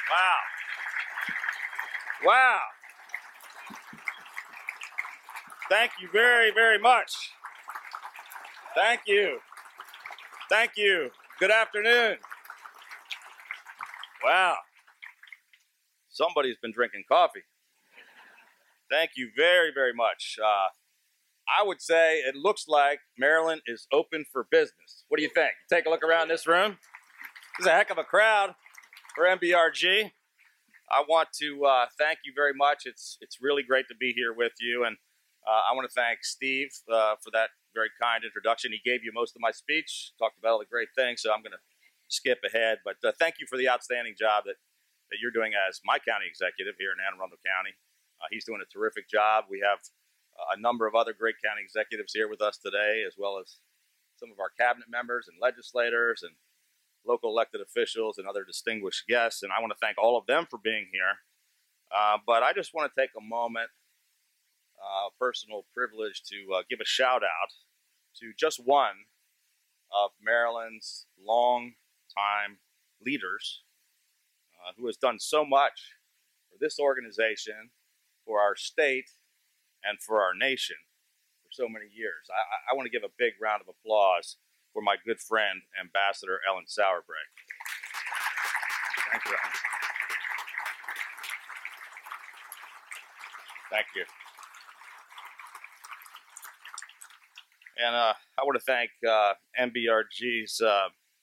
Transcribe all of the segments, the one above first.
Wow. Wow. Thank you very, very much. Thank you. Thank you. Good afternoon. Wow. Somebody's been drinking coffee. Thank you very, very much. I would say it looks like Maryland is open for business. What do you think? Take a look around this room. This is a heck of a crowd for MBRG. I want to thank you very much. It's really great to be here with you, and I want to thank Steve for that very kind introduction. He gave you most of my speech, talked about all the great things, so I'm going to skip ahead. But thank you for the outstanding job that you're doing as my county executive here in Anne Arundel County. He's doing a terrific job. We have a number of other great county executives here with us today, as well as some of our cabinet members and legislators and local elected officials and other distinguished guests. And I want to thank all of them for being here. But I just want to take a moment, personal privilege, to give a shout out to just one of Maryland's long-time leaders who has done so much for this organization, for our state, and for our nation for so many years. I want to give a big round of applause for my good friend, Ambassador Ellen Sauerbrey. Thank you, Ellen. Thank you. And I want to thank MBRG's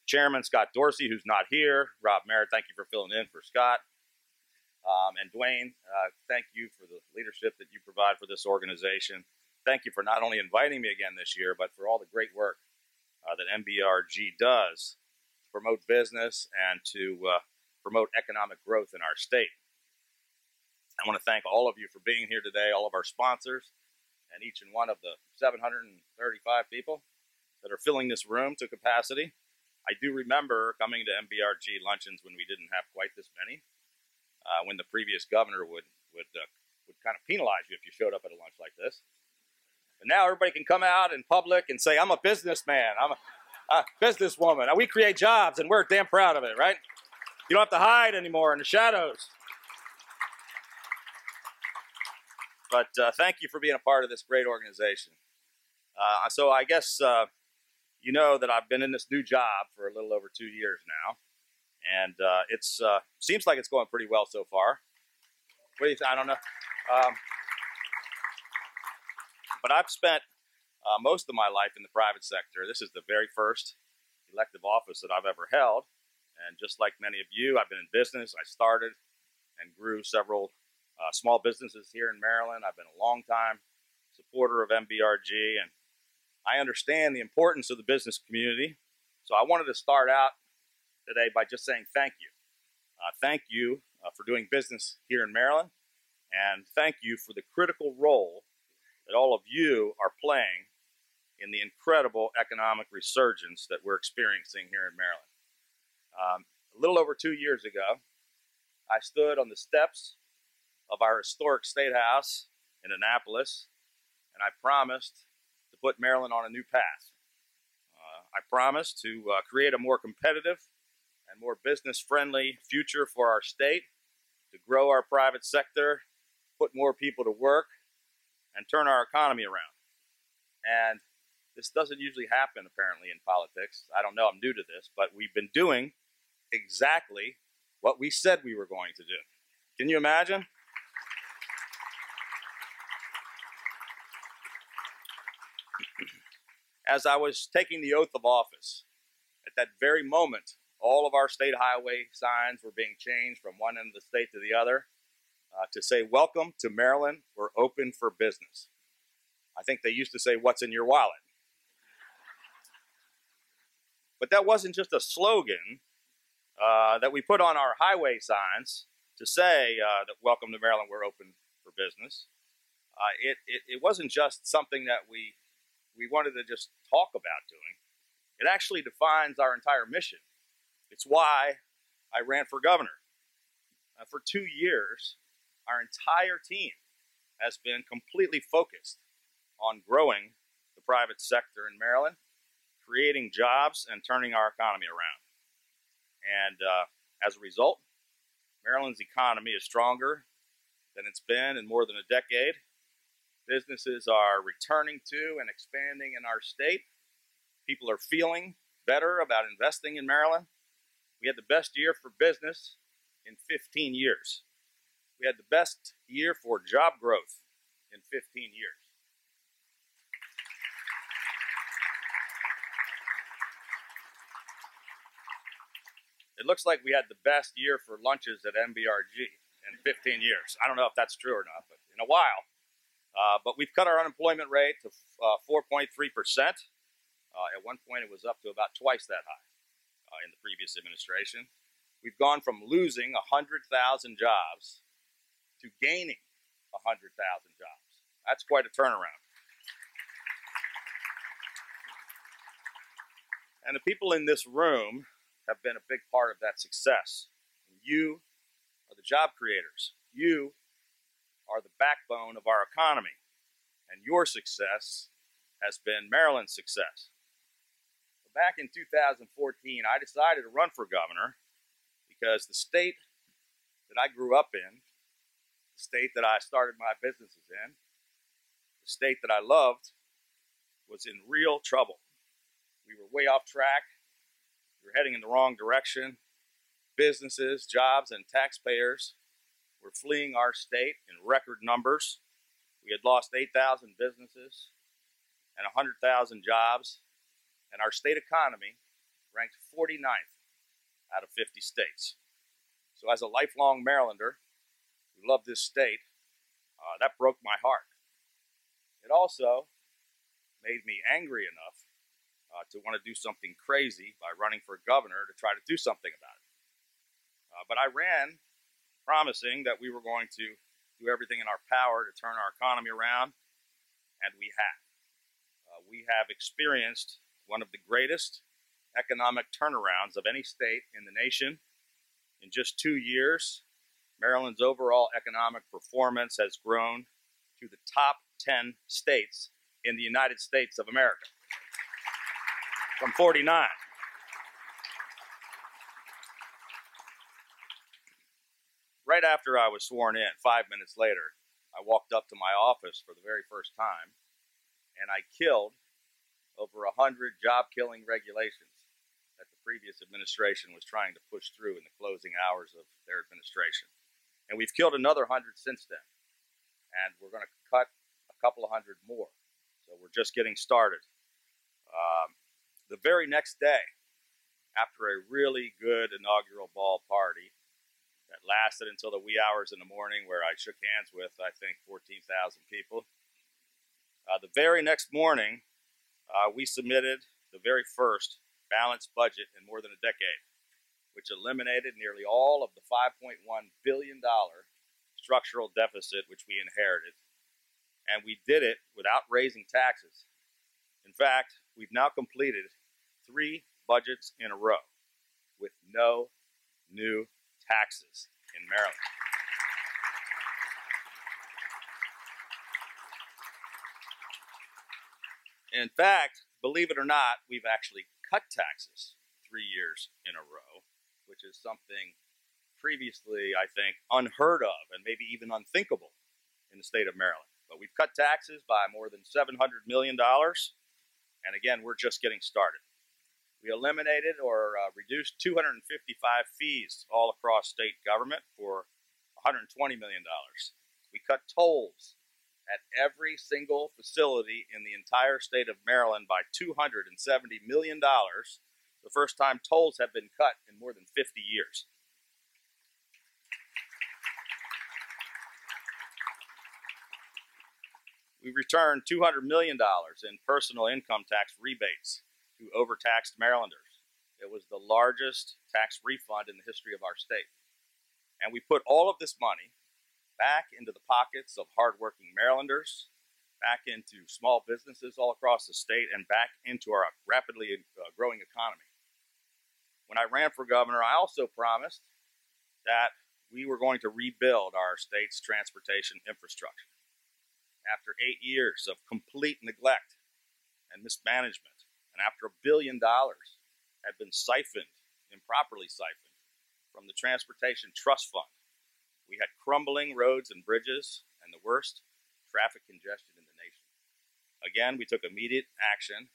chairman, Scott Dorsey, who's not here. Rob Merritt, thank you for filling in for Scott. And Dwayne, thank you for the leadership that you provide for this organization. Thank you for not only inviting me again this year, but for all the great work that MBRG does to promote business and to promote economic growth in our state. I want to thank all of you for being here today, all of our sponsors, and each and one of the 735 people that are filling this room to capacity. I do remember coming to MBRG luncheons when we didn't have quite this many, when the previous governor would kind of penalize you if you showed up at a lunch like this. And now everybody can come out in public and say, I'm a businessman, I'm a businesswoman. We create jobs, and we're damn proud of it, right? You don't have to hide anymore in the shadows. But thank you for being a part of this great organization. So I guess you know that I've been in this new job for a little over 2 years now. And it seems like it's going pretty well so far. What do you think? I don't know. But I've spent most of my life in the private sector. This is the very first elective office that I've ever held. And just like many of you, I've been in business. I started and grew several small businesses here in Maryland. I've been a long-time supporter of MBRG, and I understand the importance of the business community. So I wanted to start out today by just saying thank you. Thank you for doing business here in Maryland, and thank you for the critical role that all of you are playing in the incredible economic resurgence that we're experiencing here in Maryland. A little over 2 years ago, I stood on the steps of our historic State House in Annapolis, and I promised to put Maryland on a new path. I promised to create a more competitive and more business-friendly future for our state, to grow our private sector, put more people to work, and turn our economy around. And this doesn't usually happen, apparently, in politics. I don't know, I'm new to this, but we've been doing exactly what we said we were going to do. Can you imagine? As I was taking the oath of office, at that very moment, all of our state highway signs were being changed from one end of the state to the other to say, welcome to Maryland, we're open for business. I think they used to say, what's in your wallet? But that wasn't just a slogan that we put on our highway signs to say that welcome to Maryland, we're open for business. It wasn't just something that we wanted to just talk about doing. It actually defines our entire mission. It's why I ran for governor. For 2 years, our entire team has been completely focused on growing the private sector in Maryland, creating jobs, and turning our economy around. And as a result, Maryland's economy is stronger than it's been in more than a decade. Businesses are returning to and expanding in our state. People are feeling better about investing in Maryland. We had the best year for business in 15 years. We had the best year for job growth in 15 years. It looks like we had the best year for lunches at MBRG in 15 years. I don't know if that's true or not, but in a while. But we've cut our unemployment rate to 4.3%. At one point, it was up to about twice that high in the previous administration. We've gone from losing 100,000 jobs to gaining 100,000 jobs. That's quite a turnaround. And the people in this room have been a big part of that success. And you are the job creators. You are the backbone of our economy. And your success has been Maryland's success. Back in 2014, I decided to run for governor because the state that I grew up in, the state that I started my businesses in, the state that I loved, was in real trouble. We were way off track. We were heading in the wrong direction. Businesses, jobs, and taxpayers were fleeing our state in record numbers. We had lost 8,000 businesses and 100,000 jobs. And our state economy ranked 49th out of 50 states. So as a lifelong Marylander who loved this state, that broke my heart. It also made me angry enough to want to do something crazy by running for governor to try to do something about it. But I ran promising that we were going to do everything in our power to turn our economy around, and we have. We have experienced one of the greatest economic turnarounds of any state in the nation. In just 2 years, Maryland's overall economic performance has grown to the top 10 states in the United States of America, from 49. Right after I was sworn in, 5 minutes later, I walked up to my office for the very first time, and I killed over 100 job-killing regulations that the previous administration was trying to push through in the closing hours of their administration. And we've killed another 100 since then. And we're going to cut a couple of hundred more. So we're just getting started. The very next day, after a really good inaugural ball party that lasted until the wee hours in the morning, where I shook hands with, I think, 14,000 people, the very next morning, we submitted the very first balanced budget in more than a decade, which eliminated nearly all of the $5.1 billion structural deficit which we inherited. And we did it without raising taxes. In fact, we've now completed 3 budgets in a row with no new taxes in Maryland. In fact, believe it or not, we've actually cut taxes 3 years in a row, which is something previously, I think, unheard of and maybe even unthinkable in the state of Maryland. But we've cut taxes by more than $700 million, and again, we're just getting started. We eliminated or reduced 255 fees all across state government for $120 million. We cut tolls at every single facility in the entire state of Maryland by $270 million, the first time tolls have been cut in more than 50 years. We returned $200 million in personal income tax rebates to overtaxed Marylanders. It was the largest tax refund in the history of our state. And we put all of this money back into the pockets of hardworking Marylanders, back into small businesses all across the state, and back into our rapidly growing economy. When I ran for governor, I also promised that we were going to rebuild our state's transportation infrastructure. After 8 years of complete neglect and mismanagement, and after $1 billion had been siphoned, improperly siphoned, from the Transportation Trust Fund. We had crumbling roads and bridges and the worst traffic congestion in the nation. Again, we took immediate action,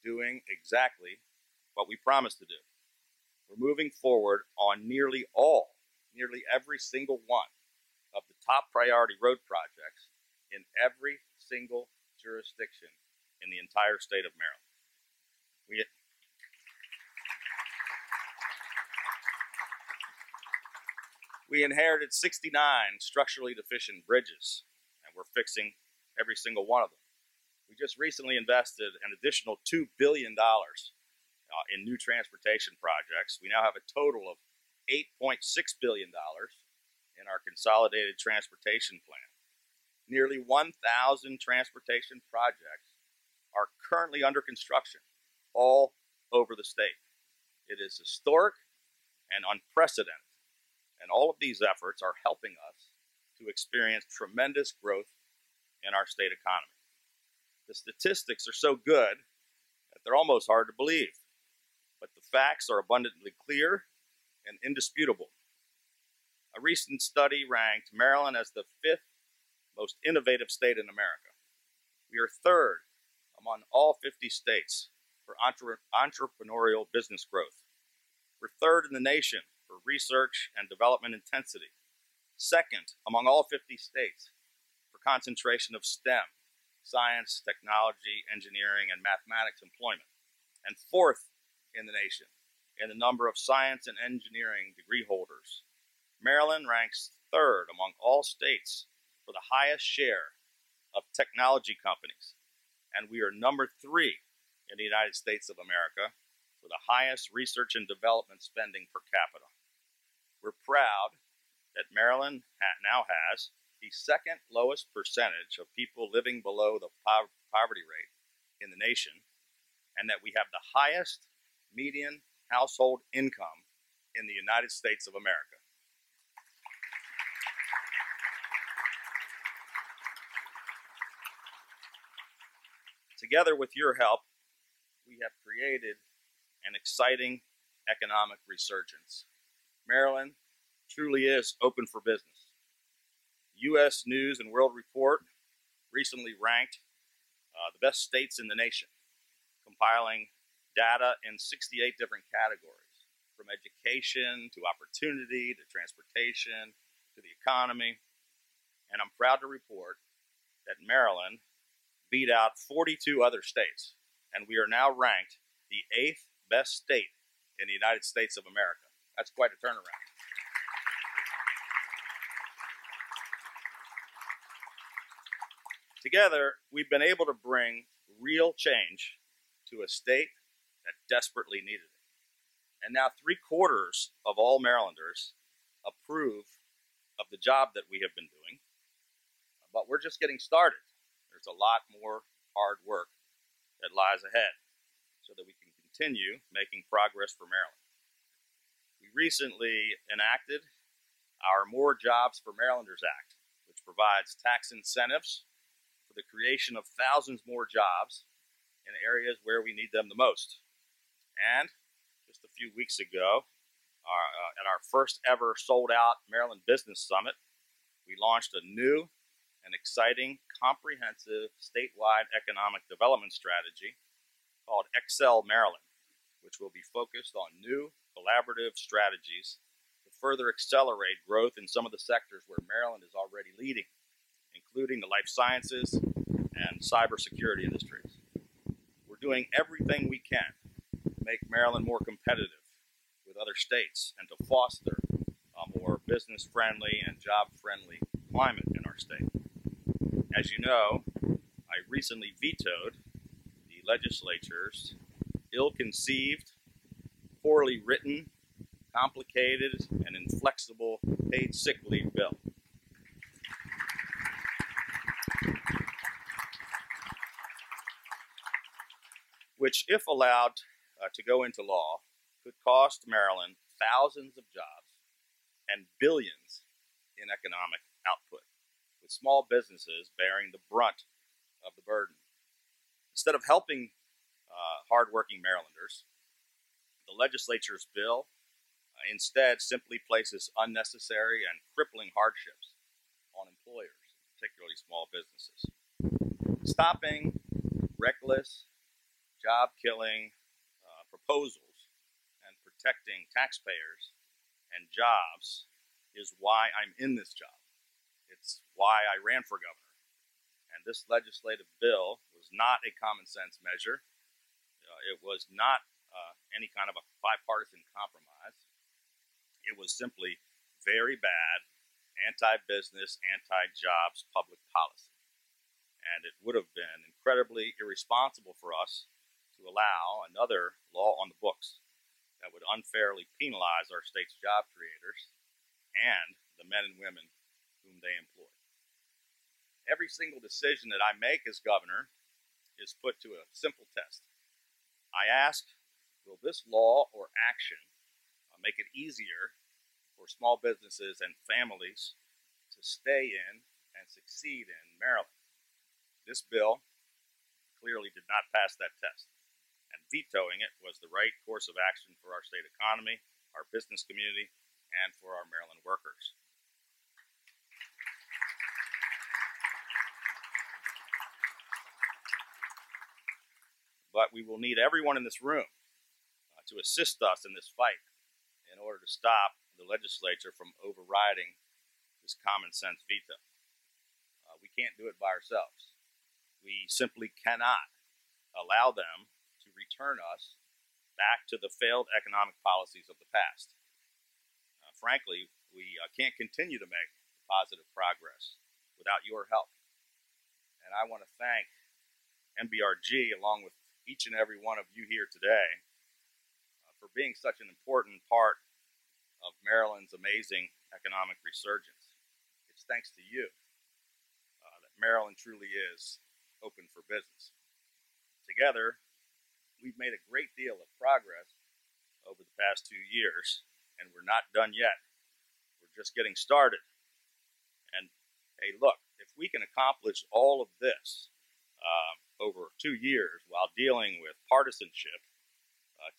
doing exactly what we promised to do. We're moving forward on nearly every single one of the top priority road projects in every single jurisdiction in the entire state of Maryland. We inherited 69 structurally deficient bridges, and we're fixing every single one of them. We just recently invested an additional $2 billion in new transportation projects. We now have a total of $8.6 billion in our consolidated transportation plan. Nearly 1,000 transportation projects are currently under construction all over the state. It is historic and unprecedented, and all of these efforts are helping us to experience tremendous growth in our state economy. The statistics are so good that they're almost hard to believe, but the facts are abundantly clear and indisputable. A recent study ranked Maryland as the 5th most innovative state in America. We are 3rd among all 50 states for entrepreneurial business growth. We're 3rd in the nation for research and development intensity. 2nd among all 50 states for concentration of STEM, science, technology, engineering, and mathematics employment. And 4th in the nation in the number of science and engineering degree holders. Maryland ranks 3rd among all states for the highest share of technology companies, and we are number 3 in the United States of America for the highest research and development spending per capita. We're proud that Maryland now has the 2nd lowest percentage of people living below the poverty rate in the nation, and that we have the highest median household income in the United States of America. Together with your help, we have created an exciting economic resurgence. Maryland truly is open for business. U.S. News and World Report recently ranked the best states in the nation, compiling data in 68 different categories, from education to opportunity to transportation to the economy. And I'm proud to report that Maryland beat out 42 other states, and we are now ranked the 8th best state in the United States of America. That's quite a turnaround. Together, we've been able to bring real change to a state that desperately needed it. And now 3/4 of all Marylanders approve of the job that we have been doing, but we're just getting started. There's a lot more hard work that lies ahead so that we can continue making progress for Maryland. We recently enacted our More Jobs for Marylanders Act, which provides tax incentives for the creation of thousands more jobs in areas where we need them the most. And just a few weeks ago, at our first ever sold-out Maryland Business Summit, we launched a new and exciting, comprehensive statewide economic development strategy called Excel Maryland, which will be focused on new collaborative strategies to further accelerate growth in some of the sectors where Maryland is already leading, including the life sciences and cybersecurity industries. We're doing everything we can to make Maryland more competitive with other states and to foster a more business-friendly and job-friendly climate in our state. As you know, I recently vetoed the legislature's ill-conceived, poorly written, complicated, and inflexible paid sick leave bill. Which, if allowed to go into law, could cost Maryland thousands of jobs and billions in economic output, with small businesses bearing the brunt of the burden. Instead of helping hardworking Marylanders, the legislature's bill instead simply places unnecessary and crippling hardships on employers, particularly small businesses. Stopping reckless, job-killing proposals and protecting taxpayers and jobs is why I'm in this job. It's why I ran for governor. And this legislative bill was not a common sense measure. It was not any kind of a bipartisan compromise. It was simply very bad anti-business, anti-jobs public policy. And it would have been incredibly irresponsible for us to allow another law on the books that would unfairly penalize our state's job creators and the men and women whom they employ. Every single decision that I make as governor is put to a simple test. I ask, will this law or action make it easier for small businesses and families to stay in and succeed in Maryland? This bill clearly did not pass that test, and vetoing it was the right course of action for our state economy, our business community, and for our Maryland workers. But we will need everyone in this room to assist us in this fight in order to stop the legislature from overriding this common sense veto. We can't do it by ourselves. We simply cannot allow them to return us back to the failed economic policies of the past. Frankly, we can't continue to make positive progress without your help. And I want to thank MBRG, along with each and every one of you here today, for being such an important part of Maryland's amazing economic resurgence. It's thanks to you that Maryland truly is open for business. Together, we've made a great deal of progress over the past 2 years, and we're not done yet. We're just getting started. And hey, look, if we can accomplish all of this over 2 years while dealing with partisanship,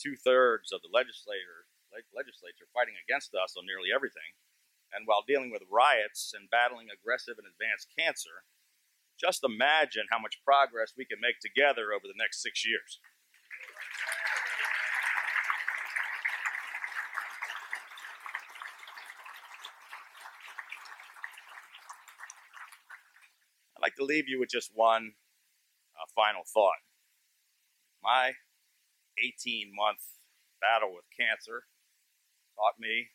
2/3 of the legislature fighting against us on nearly everything, and while dealing with riots and battling aggressive and advanced cancer, just imagine how much progress we can make together over the next 6 years. I'd like to leave you with just one final thought. My 18-month battle with cancer taught me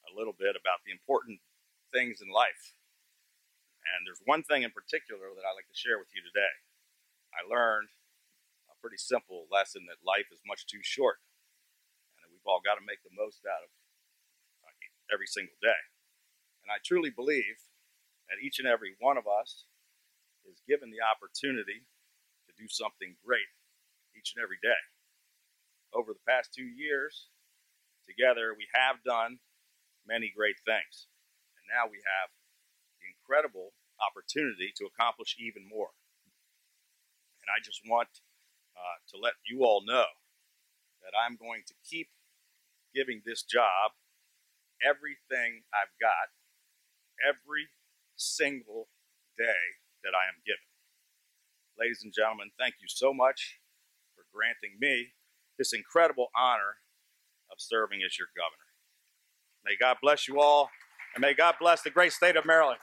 a little bit about the important things in life. And there's one thing in particular that I'd like to share with you today. I learned a pretty simple lesson that life is much too short, and that we've all got to make the most out of every single day. And I truly believe that each and every one of us is given the opportunity to do something great each and every day. Over the past 2 years, together we have done many great things. And now we have the incredible opportunity to accomplish even more. And I just want to let you all know that I'm going to keep giving this job everything I've got every single day that I am given. Ladies and gentlemen, thank you so much for granting me this incredible honor of serving as your governor. May God bless you all, and may God bless the great state of Maryland.